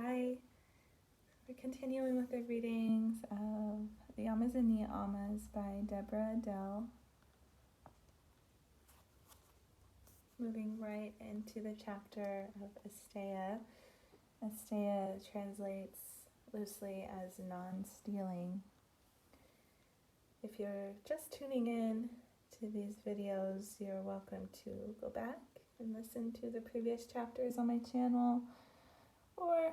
Hi, we're continuing with the readings of the Yamas and Niyamas by Deborah, Adele. Moving right into the chapter of Asteya. Asteya translates loosely as non-stealing. If you're just tuning in to these videos, you're welcome to go back and listen to the previous chapters on my channel. Or,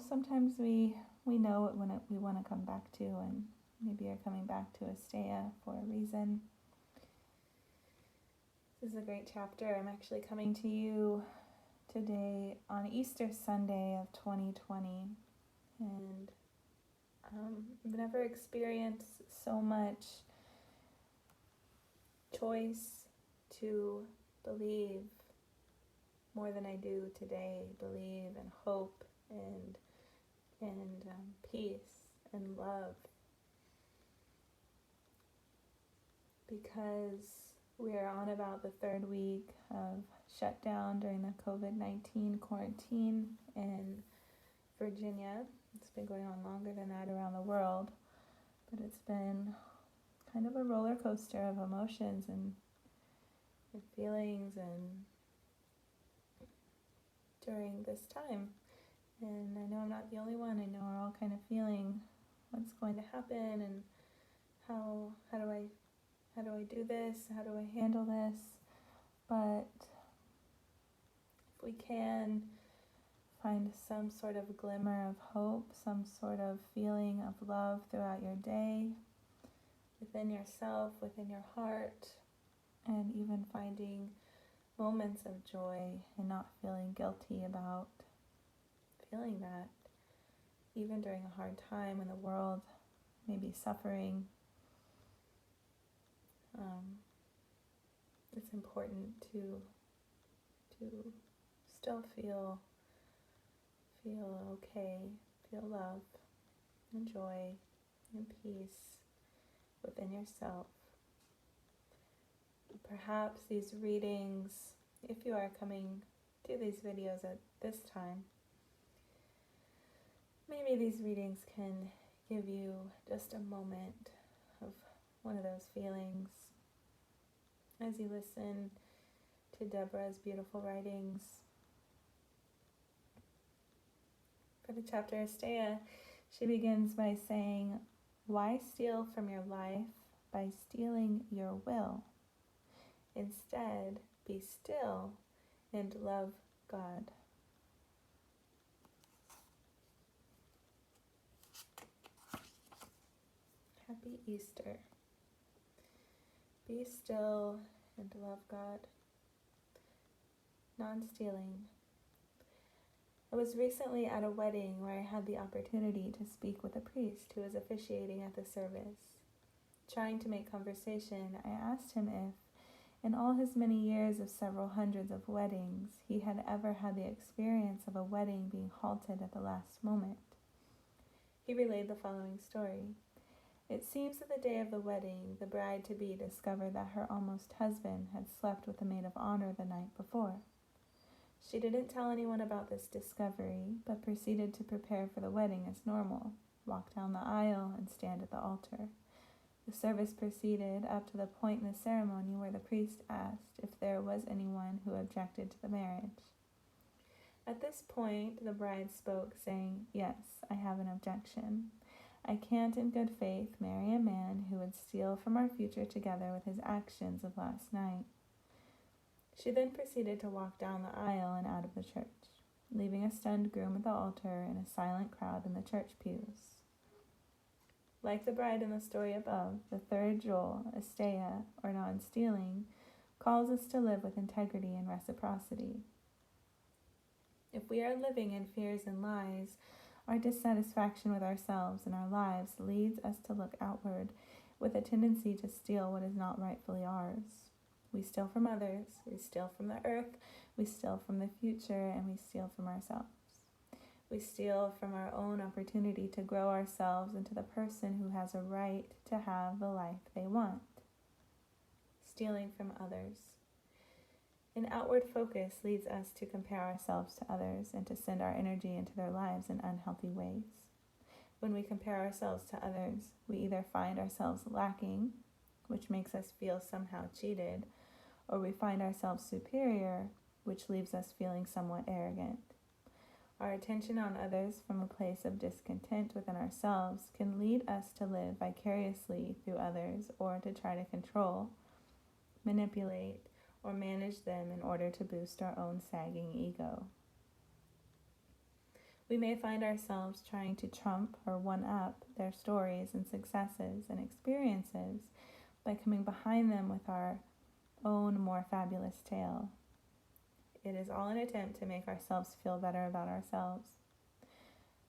sometimes we know what we want to come back to, and maybe you're coming back to Asteya for a reason. This is a great chapter. I'm actually coming to you today on Easter Sunday of 2020, and I've never experienced so much choice to believe more than I do today. Believe and hope and peace and love, because we are on about the third week of shutdown during the COVID-19 quarantine in Virginia. It's been going on longer than that around the world, but it's been kind of a roller coaster of emotions and feelings and during this time. And I know I'm not the only one. I know we're all kind of feeling what's going to happen and how do I do this? How do I handle this? But if we can find some sort of glimmer of hope, some sort of feeling of love throughout your day, within yourself, within your heart, and even finding moments of joy and not feeling guilty about feeling that, even during a hard time when the world may be suffering. It's important to still feel okay, feel love and joy and peace within yourself. Perhaps these readings, if you are coming to these videos at this time, maybe these readings can give you just a moment of one of those feelings as you listen to Deborah's beautiful writings. For the chapter Asteya, she begins by saying, "Why steal from your life by stealing your will? Instead, be still and love God." Happy Easter. Be still and love God. Non-stealing. I was recently at a wedding where I had the opportunity to speak with a priest who was officiating at the service. Trying to make conversation, I asked him if, in all his many years of several hundreds of weddings, he had ever had the experience of a wedding being halted at the last moment. He relayed the following story. It seems that the day of the wedding, the bride-to-be discovered that her almost husband had slept with a maid of honor the night before. She didn't tell anyone about this discovery, but proceeded to prepare for the wedding as normal, walk down the aisle, and stand at the altar. The service proceeded up to the point in the ceremony where the priest asked if there was anyone who objected to the marriage. At this point, the bride spoke, saying, "Yes, I have an objection. I can't in good faith marry a man who would steal from our future together with his actions of last night." She then proceeded to walk down the aisle and out of the church, leaving a stunned groom at the altar and a silent crowd in the church pews. Like the bride in the story above, the third jewel, Asteya, or non-stealing, calls us to live with integrity and reciprocity. If we are living in fears and lies, our dissatisfaction with ourselves and our lives leads us to look outward with a tendency to steal what is not rightfully ours. We steal from others, we steal from the earth, we steal from the future, and we steal from ourselves. We steal from our own opportunity to grow ourselves into the person who has a right to have the life they want. Stealing from others. An outward focus leads us to compare ourselves to others and to send our energy into their lives in unhealthy ways. When we compare ourselves to others, we either find ourselves lacking, which makes us feel somehow cheated, or we find ourselves superior, which leaves us feeling somewhat arrogant. Our attention on others from a place of discontent within ourselves can lead us to live vicariously through others or to try to control, manipulate, or manage them in order to boost our own sagging ego. We may find ourselves trying to trump or one-up their stories and successes and experiences by coming behind them with our own more fabulous tale. It is all an attempt to make ourselves feel better about ourselves.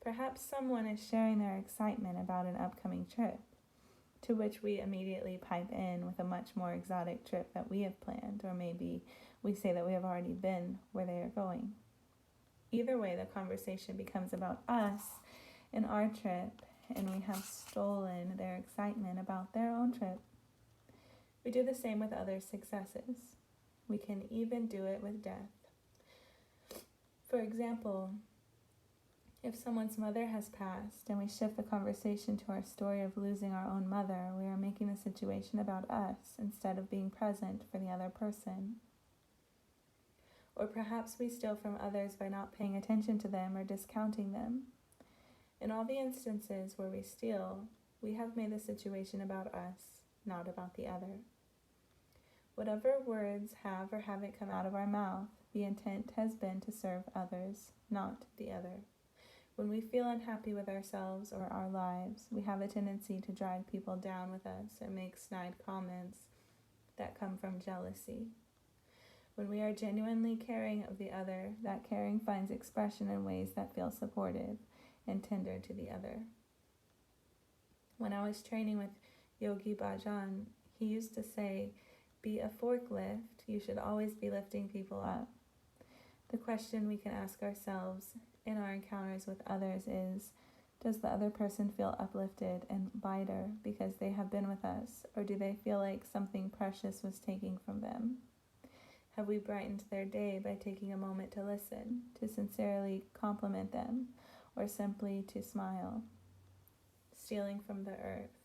Perhaps someone is sharing their excitement about an upcoming trip, to which we immediately pipe in with a much more exotic trip that we have planned, or maybe we say that we have already been where they are going. Either way, the conversation becomes about us and our trip, and we have stolen their excitement about their own trip. We do the same with others' successes. We can even do it with death. For example, if someone's mother has passed and we shift the conversation to our story of losing our own mother, we are making the situation about us instead of being present for the other person. Or perhaps we steal from others by not paying attention to them or discounting them. In all the instances where we steal, we have made the situation about us, not about the other. Whatever words have or haven't come out of our mouth, the intent has been to serve others, not the other. When we feel unhappy with ourselves or our lives, we have a tendency to drag people down with us and make snide comments that come from jealousy. When we are genuinely caring of the other, that caring finds expression in ways that feel supportive and tender to the other. When I was training with Yogi Bhajan, he used to say, "Be a forklift, you should always be lifting people up." The question we can ask ourselves in our encounters with others is, does the other person feel uplifted and lighter because they have been with us, or do they feel like something precious was taken from them? Have we brightened their day by taking a moment to listen, to sincerely compliment them, or simply to smile? Stealing from the earth.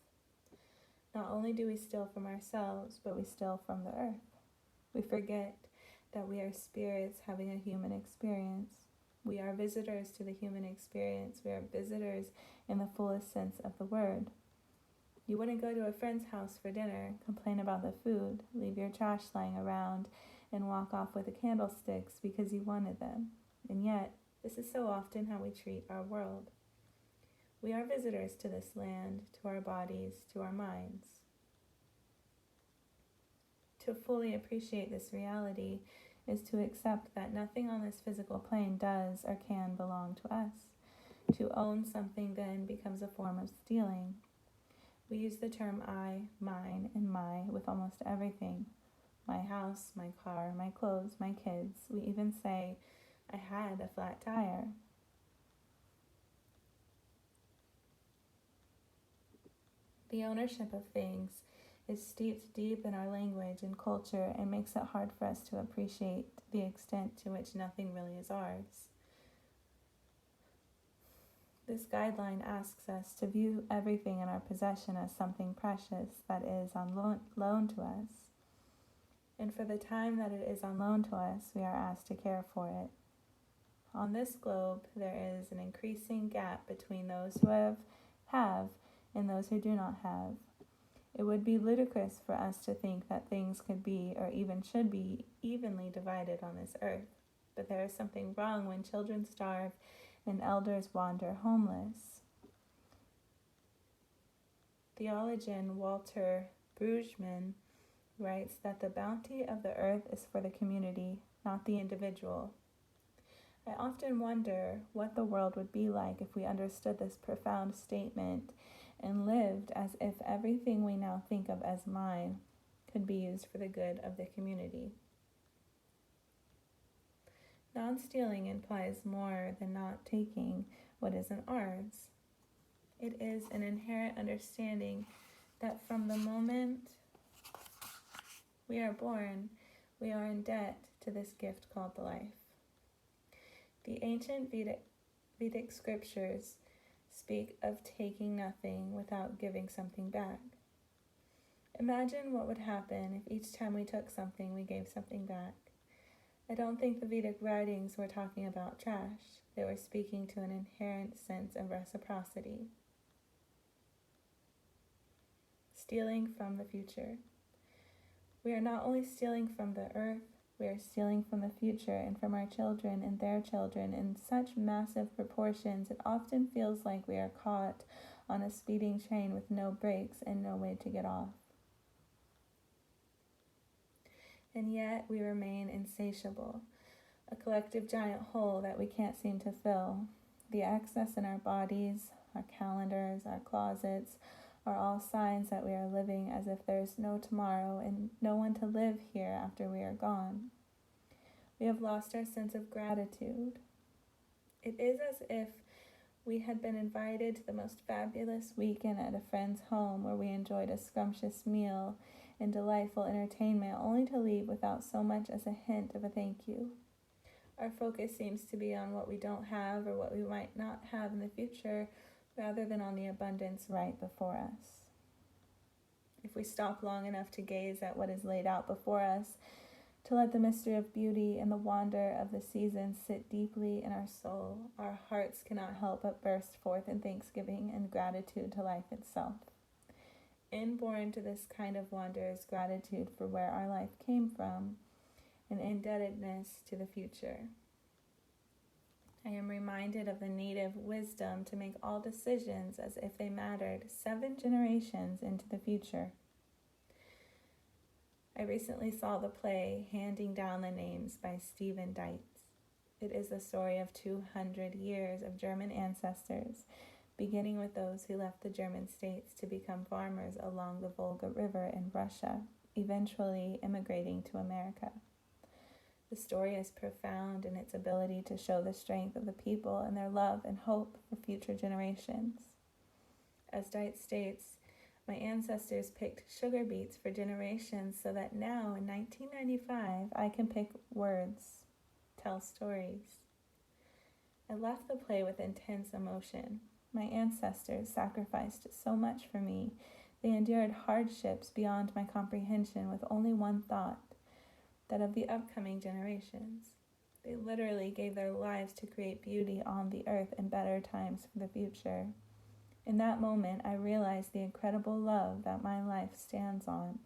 Not only do we steal from ourselves, but we steal from the earth. We forget that we are spirits having a human experience. We are visitors to the human experience. We are visitors in the fullest sense of the word. You wouldn't go to a friend's house for dinner, complain about the food, leave your trash lying around, and walk off with the candlesticks because you wanted them. And yet, this is so often how we treat our world. We are visitors to this land, to our bodies, to our minds. To fully appreciate this reality is to accept that nothing on this physical plane does or can belong to us. To own something then becomes a form of stealing. We use the term I, mine, and my with almost everything. My house, my car, my clothes, my kids. We even say, I had a flat tire. The ownership of things is steeped deep in our language and culture and makes it hard for us to appreciate the extent to which nothing really is ours. This guideline asks us to view everything in our possession as something precious that is on loan to us. And for the time that it is on loan to us, we are asked to care for it. On this globe, there is an increasing gap between those who have and those who do not have. It would be ludicrous for us to think that things could be, or even should be, evenly divided on this earth. But there is something wrong when children starve and elders wander homeless. Theologian Walter Brueggemann writes that the bounty of the earth is for the community, not the individual. I often wonder what the world would be like if we understood this profound statement and lived as if everything we now think of as mine could be used for the good of the community. Non-stealing implies more than not taking what isn't ours. It is an inherent understanding that from the moment we are born, we are in debt to this gift called life. The ancient Vedic scriptures speak of taking nothing without giving something back. Imagine what would happen if each time we took something, we gave something back. I don't think the Vedic writings were talking about trash. They were speaking to an inherent sense of reciprocity. Stealing from the future. We are not only stealing from the earth, we are stealing from the future and from our children and their children in such massive proportions it often feels like we are caught on a speeding train with no brakes and no way to get off. And yet we remain insatiable, a collective giant hole that we can't seem to fill. The excess in our bodies, our calendars, our closets, are all signs that we are living as if there's no tomorrow and no one to live here after we are gone. We have lost our sense of gratitude. It is as if we had been invited to the most fabulous weekend at a friend's home where we enjoyed a scrumptious meal and delightful entertainment only to leave without so much as a hint of a thank you. Our focus seems to be on what we don't have or what we might not have in the future rather than on the abundance right before us. If we stop long enough to gaze at what is laid out before us, to let the mystery of beauty and the wonder of the seasons sit deeply in our soul, our hearts cannot help but burst forth in thanksgiving and gratitude to life itself. Inborn to this kind of wonder is gratitude for where our life came from and indebtedness to the future. I am reminded of the native wisdom to make all decisions as if they mattered 7 generations into the future. I recently saw the play Handing Down the Names by Stephen Dietz. It is the story of 200 years of German ancestors, beginning with those who left the German states to become farmers along the Volga River in Russia, eventually immigrating to America. The story is profound in its ability to show the strength of the people and their love and hope for future generations. As Dietz states, my ancestors picked sugar beets for generations so that now, in 1995, I can pick words, tell stories. I left the play with intense emotion. My ancestors sacrificed so much for me. They endured hardships beyond my comprehension with only one thought, that of the upcoming generations. They literally gave their lives to create beauty on the earth and better times for the future. In that moment, I realized the incredible love that my life stands on.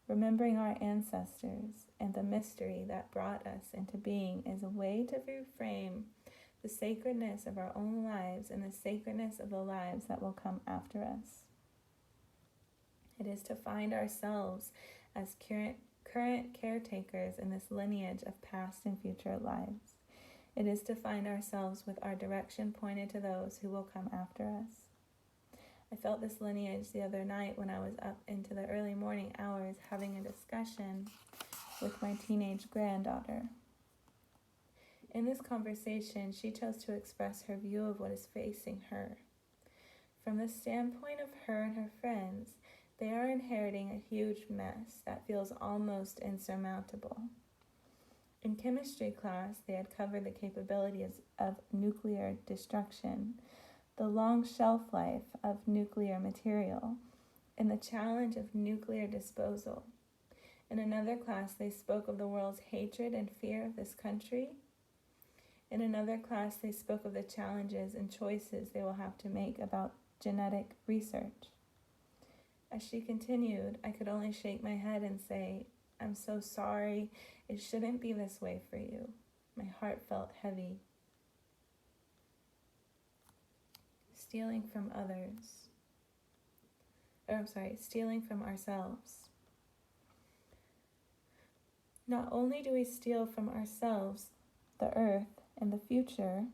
Remembering our ancestors and the mystery that brought us into being is a way to reframe the sacredness of our own lives and the sacredness of the lives that will come after us. It is to find ourselves as current caretakers in this lineage of past and future lives. It is to find ourselves with our direction pointed to those who will come after us. I felt this lineage the other night when I was up into the early morning hours having a discussion with my teenage granddaughter. In this conversation, she chose to express her view of what is facing her. From the standpoint of her and her friends, they are inheriting a huge mess that feels almost insurmountable. In chemistry class, they had covered the capabilities of nuclear destruction, the long shelf life of nuclear material, and the challenge of nuclear disposal. In another class, they spoke of the world's hatred and fear of this country. In another class, they spoke of the challenges and choices they will have to make about genetic research. As she continued, I could only shake my head and say, "I'm so sorry. It shouldn't be this way for you." My heart felt heavy. Stealing from ourselves. Not only do we steal from ourselves, the earth, and the future,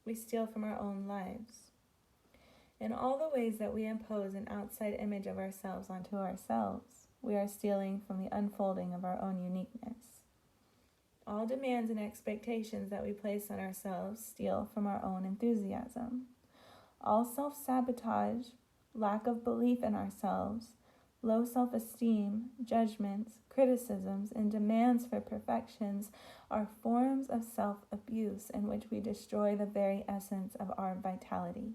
we steal from our own lives. In all the ways that we impose an outside image of ourselves onto ourselves, we are stealing from the unfolding of our own uniqueness. All demands and expectations that we place on ourselves steal from our own enthusiasm. All self-sabotage, lack of belief in ourselves, Low self-esteem, judgments, criticisms, and demands for perfections are forms of self-abuse in which we destroy the very essence of our vitality.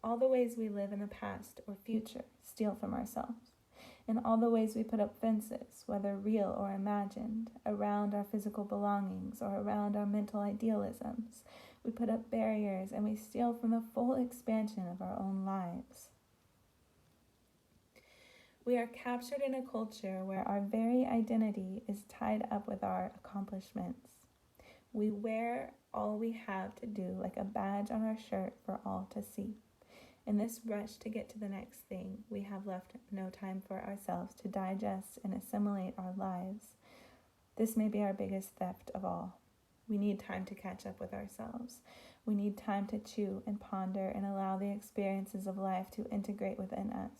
All the ways we live in the past or future steal from ourselves. In all the ways we put up fences, whether real or imagined, around our physical belongings or around our mental idealisms, we put up barriers and we steal from the full expansion of our own lives. We are captured in a culture where our very identity is tied up with our accomplishments. We wear all we have to do like a badge on our shirt for all to see. In this rush to get to the next thing, we have left no time for ourselves to digest and assimilate our lives. This may be our biggest theft of all. We need time to catch up with ourselves. We need time to chew and ponder and allow the experiences of life to integrate within us.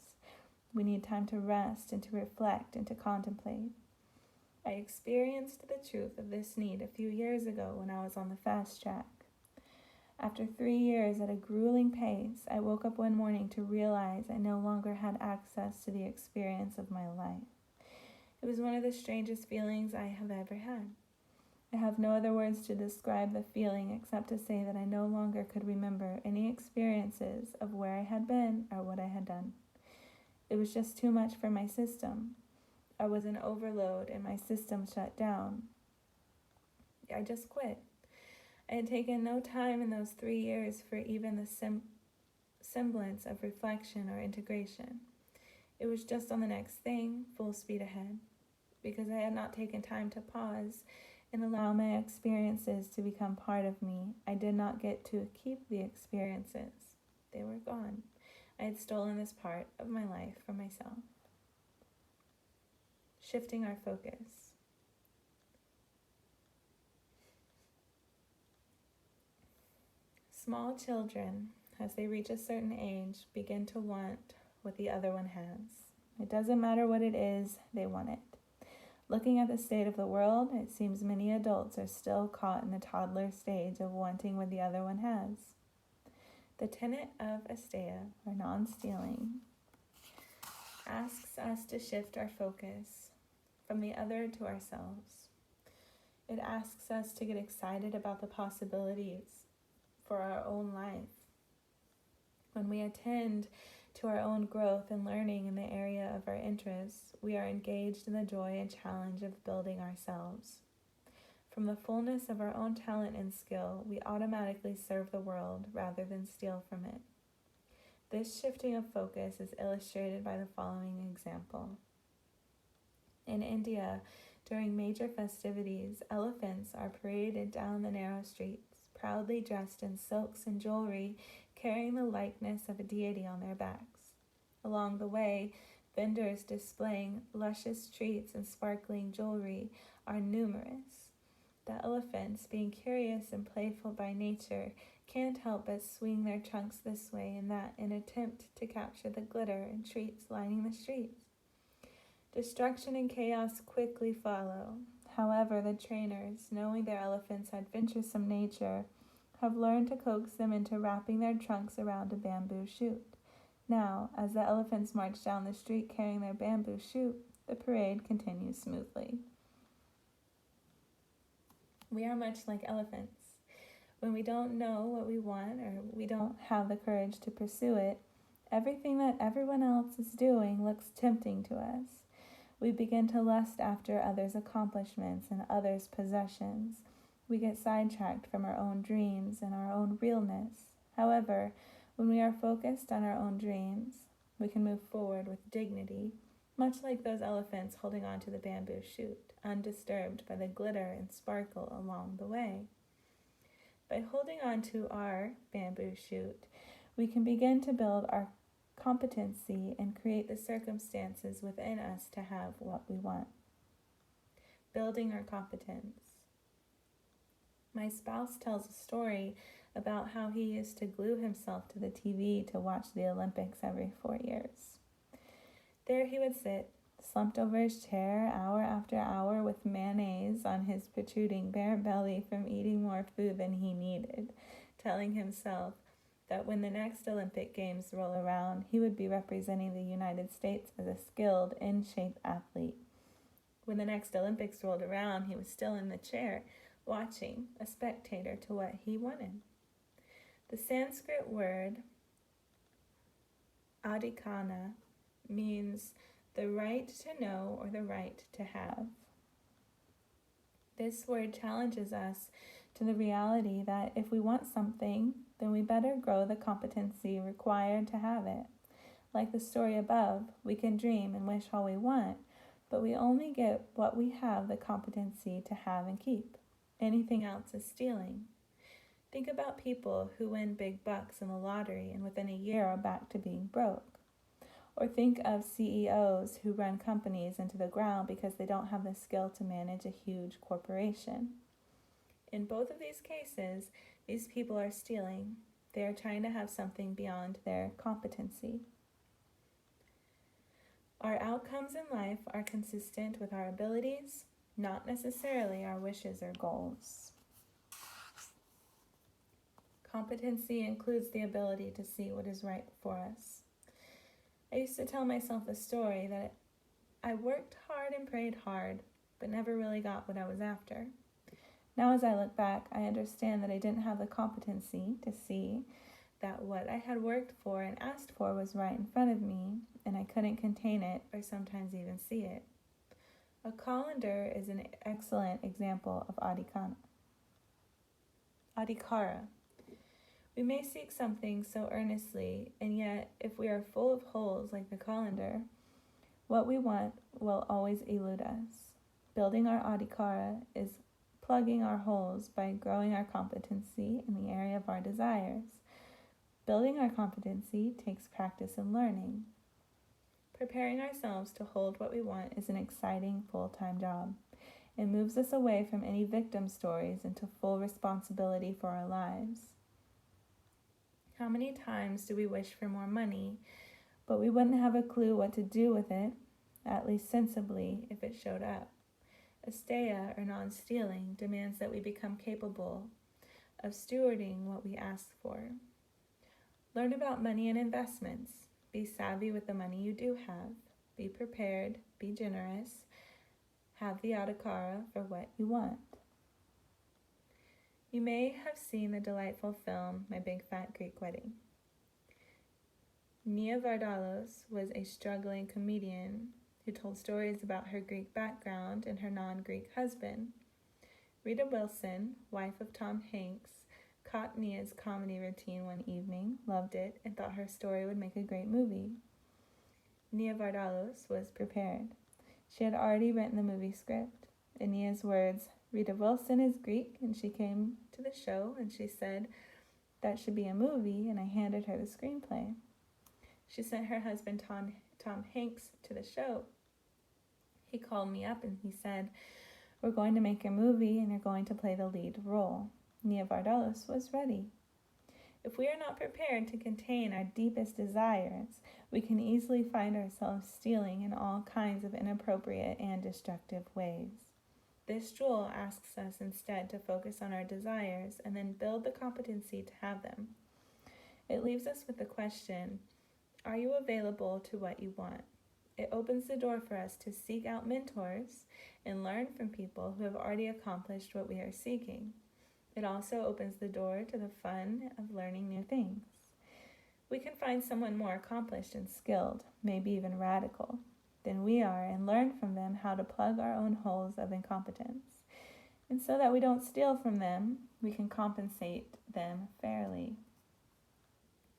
We need time to rest and to reflect and to contemplate. I experienced the truth of this need a few years ago when I was on the fast track. After 3 years at a grueling pace, I woke up one morning to realize I no longer had access to the experience of my life. It was one of the strangest feelings I have ever had. I have no other words to describe the feeling except to say that I no longer could remember any experiences of where I had been or what I had done. It was just too much for my system. I was in overload and my system shut down. I just quit. I had taken no time in those 3 years for even the semblance of reflection or integration. It was just on the next thing, full speed ahead. Because I had not taken time to pause and allow my experiences to become part of me, I did not get to keep the experiences. They were gone. I had stolen this part of my life from myself. Shifting our focus. Small children, as they reach a certain age, begin to want what the other one has. It doesn't matter what it is, they want it. Looking at the state of the world, it seems many adults are still caught in the toddler stage of wanting what the other one has. The tenet of Asteya, or non-stealing, asks us to shift our focus from the other to ourselves. It asks us to get excited about the possibilities for our own life. When we attend to our own growth and learning in the area of our interests, we are engaged in the joy and challenge of building ourselves. From the fullness of our own talent and skill, we automatically serve the world rather than steal from it. This shifting of focus is illustrated by the following example. In India, during major festivities, elephants are paraded down the narrow streets, proudly dressed in silks and jewelry, carrying the likeness of a deity on their backs. Along the way, vendors displaying luscious treats and sparkling jewelry are numerous. The elephants, being curious and playful by nature, can't help but swing their trunks this way and that in an attempt to capture the glitter and treats lining the streets. Destruction and chaos quickly follow. However, the trainers, knowing their elephants' adventuresome nature, have learned to coax them into wrapping their trunks around a bamboo shoot. Now, as the elephants march down the street carrying their bamboo shoot, the parade continues smoothly. We are much like elephants. When we don't know what we want or we don't have the courage to pursue it, everything that everyone else is doing looks tempting to us. We begin to lust after others' accomplishments and others' possessions. We get sidetracked from our own dreams and our own realness. However, when we are focused on our own dreams, we can move forward with dignity, much like those elephants holding on to the bamboo shoot, undisturbed by the glitter and sparkle along the way. By holding on to our bamboo shoot, we can begin to build our competency and create the circumstances within us to have what we want. Building our competence. My spouse tells a story about how he used to glue himself to the TV to watch the Olympics every 4 years. There he would sit, slumped over his chair hour after hour with mayonnaise on his protruding bare belly from eating more food than he needed, telling himself, that when the next Olympic Games roll around, he would be representing the United States as a skilled, in-shape athlete. When the next Olympics rolled around, he was still in the chair, watching, a spectator to what he wanted. The Sanskrit word adhikana means the right to know or the right to have. This word challenges us to the reality that if we want something, then we better grow the competency required to have it. Like the story above, we can dream and wish all we want, but we only get what we have the competency to have and keep. Anything else is stealing. Think about people who win big bucks in the lottery and within a year are back to being broke. Or think of CEOs who run companies into the ground because they don't have the skill to manage a huge corporation. In both of these cases, these people are stealing. They are trying to have something beyond their competency. Our outcomes in life are consistent with our abilities, not necessarily our wishes or goals. Competency includes the ability to see what is right before us. I used to tell myself a story that I worked hard and prayed hard, but never really got what I was after. Now as I look back, I understand that I didn't have the competency to see that what I had worked for and asked for was right in front of me, and I couldn't contain it or sometimes even see it. A colander is an excellent example of adhikara. We may seek something so earnestly, and yet if we are full of holes like the colander, what we want will always elude us. Building our adhikara is plugging our holes by growing our competency in the area of our desires. Building our competency takes practice and learning. Preparing ourselves to hold what we want is an exciting full-time job. It moves us away from any victim stories into full responsibility for our lives. How many times do we wish for more money, but we wouldn't have a clue what to do with it, at least sensibly, if it showed up? Asteya, or non-stealing, demands that we become capable of stewarding what we ask for. Learn about money and investments. Be savvy with the money you do have. Be prepared, be generous, have the adhikara for what you want. You may have seen the delightful film, My Big Fat Greek Wedding. Niyamas was a struggling comedian who told stories about her Greek background and her non-Greek husband. Rita Wilson, wife of Tom Hanks, caught Nia's comedy routine one evening, loved it, and thought her story would make a great movie. Nia Vardalos was prepared. She had already written the movie script. In Nia's words, Rita Wilson is Greek, and she came to the show and she said, "That should be a movie," and I handed her the screenplay. She sent her husband Tom Hanks to the show. He called me up and he said, "We're going to make a movie and you're going to play the lead role." Nia Vardalos was ready. If we are not prepared to contain our deepest desires, we can easily find ourselves stealing in all kinds of inappropriate and destructive ways. This jewel asks us instead to focus on our desires and then build the competency to have them. It leaves us with the question, are you available to what you want? It opens the door for us to seek out mentors and learn from people who have already accomplished what we are seeking. It also opens the door to the fun of learning new things. We can find someone more accomplished and skilled, maybe even radical, than we are and learn from them how to plug our own holes of incompetence. And so that we don't steal from them, we can compensate them fairly.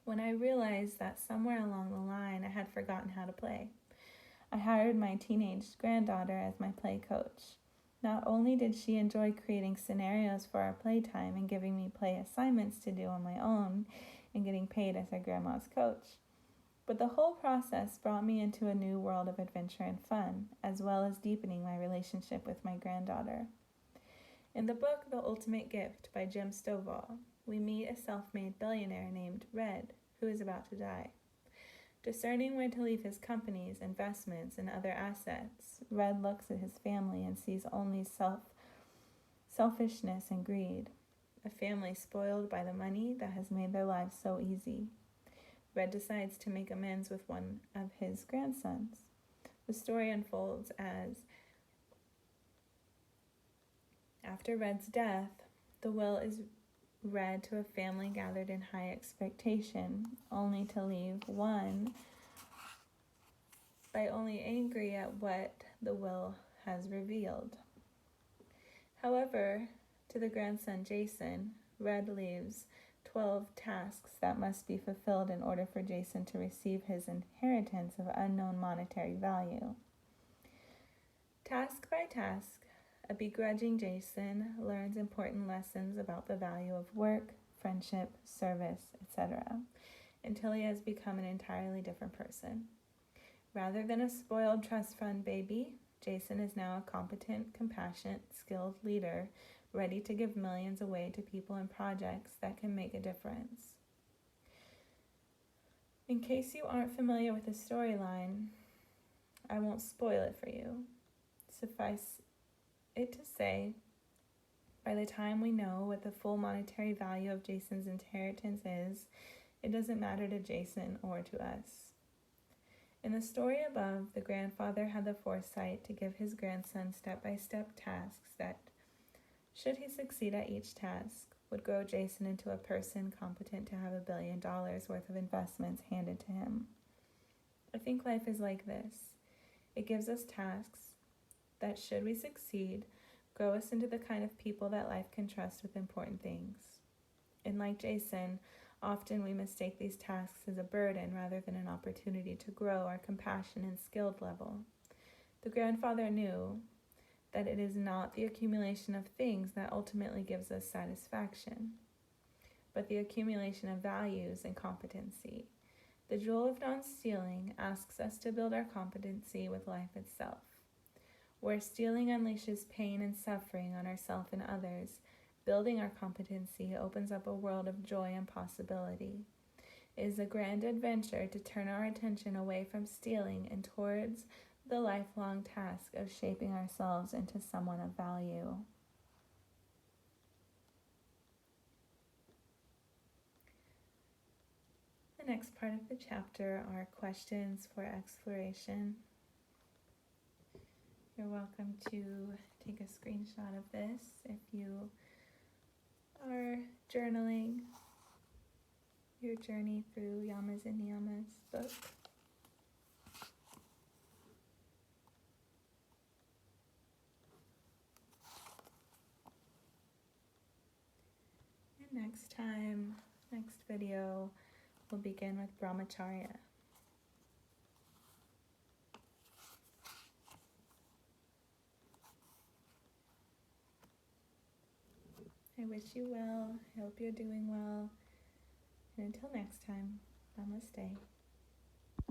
When I realized that somewhere along the line I had forgotten how to play, I hired my teenage granddaughter as my play coach. Not only did she enjoy creating scenarios for our playtime and giving me play assignments to do on my own and getting paid as her grandma's coach, but the whole process brought me into a new world of adventure and fun, as well as deepening my relationship with my granddaughter. In the book The Ultimate Gift by Jim Stovall, we meet a self-made billionaire named Red, who is about to die. Discerning where to leave his companies, investments, and other assets, Red looks at his family and sees only selfishness and greed. a family spoiled by the money that has made their lives so easy. Red decides to make amends with one of his grandsons. The story unfolds as, after Red's death, the will is read to a family gathered in high expectation, only to leave one by only angry at what the will has revealed. However, to the grandson Jason, Red leaves 12 tasks that must be fulfilled in order for Jason to receive his inheritance of unknown monetary value. Task by task, a begrudging Jason learns important lessons about the value of work, friendship, service, etc., until he has become an entirely different person. Rather than a spoiled trust fund baby, Jason is now a competent, compassionate, skilled leader, ready to give millions away to people and projects that can make a difference. In case you aren't familiar with the storyline, I won't spoil it for you. Suffice it to say, by the time we know what the full monetary value of Jason's inheritance is, it doesn't matter to Jason or to us. In the story above, the grandfather had the foresight to give his grandson step-by-step tasks that, should he succeed at each task, would grow Jason into a person competent to have $1 billion worth of investments handed to him. I think life is like this. It gives us tasks that, should we succeed, grow us into the kind of people that life can trust with important things. And like Jason, often we mistake these tasks as a burden rather than an opportunity to grow our compassion and skilled level. The grandfather knew that it is not the accumulation of things that ultimately gives us satisfaction, but the accumulation of values and competency. The jewel of non-stealing asks us to build our competency with life itself. Where stealing unleashes pain and suffering on ourselves and others, building our competency opens up a world of joy and possibility. It is a grand adventure to turn our attention away from stealing and towards the lifelong task of shaping ourselves into someone of value. The next part of the chapter are questions for exploration. You're welcome to take a screenshot of this if you are journaling your journey through Yamas and Niyamas book. And next video, we'll begin with Brahmacharya. I wish you well. I hope you're doing well. And until next time, namaste.